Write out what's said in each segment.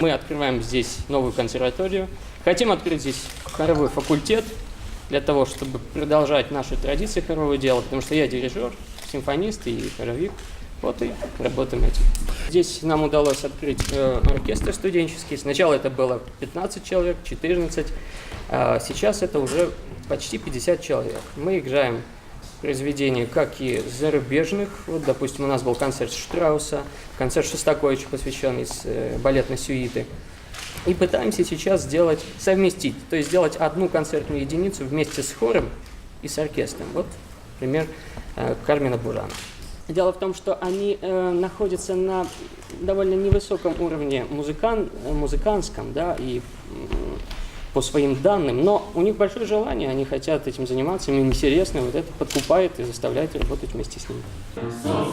Мы открываем здесь новую консерваторию. Хотим открыть здесь хоровой факультет для того, чтобы продолжать наши традиции хорового дела, потому что я дирижер, симфонист и хоровик. Вот и работаем этим. Здесь нам удалось открыть оркестр студенческий. Сначала это было 15 человек, 14, а сейчас это уже почти 50 человек. Мы играем произведения как и зарубежных. Вот, допустим, у нас был концерт Штрауса, концерт Шостаковича, посвященный балетной сюиты. И пытаемся сейчас совместить, то есть сделать одну концертную единицу вместе с хором и с оркестром. Вот пример Кармина Бурана. Дело в том, что они находятся на довольно невысоком уровне музыкантском, да, и по своим данным, но у них большое желание, они хотят этим заниматься, им интересно, вот это подкупает и заставляет работать вместе с ними. Стоп.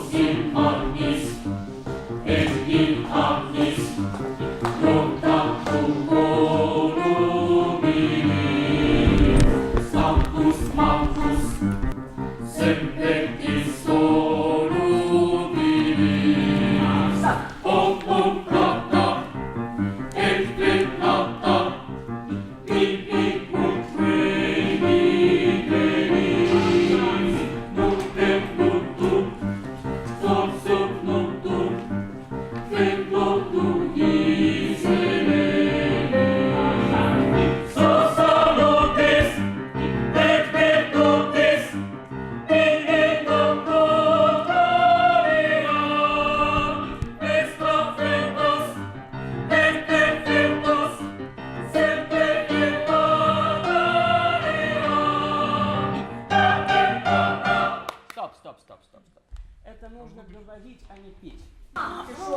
Это нужно говорить, а не петь.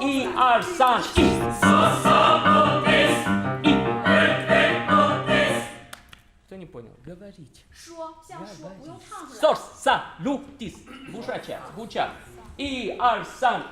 И арсан, Кто не понял? Говорить. Сос, са, лук, тис. Звучат. И арсан,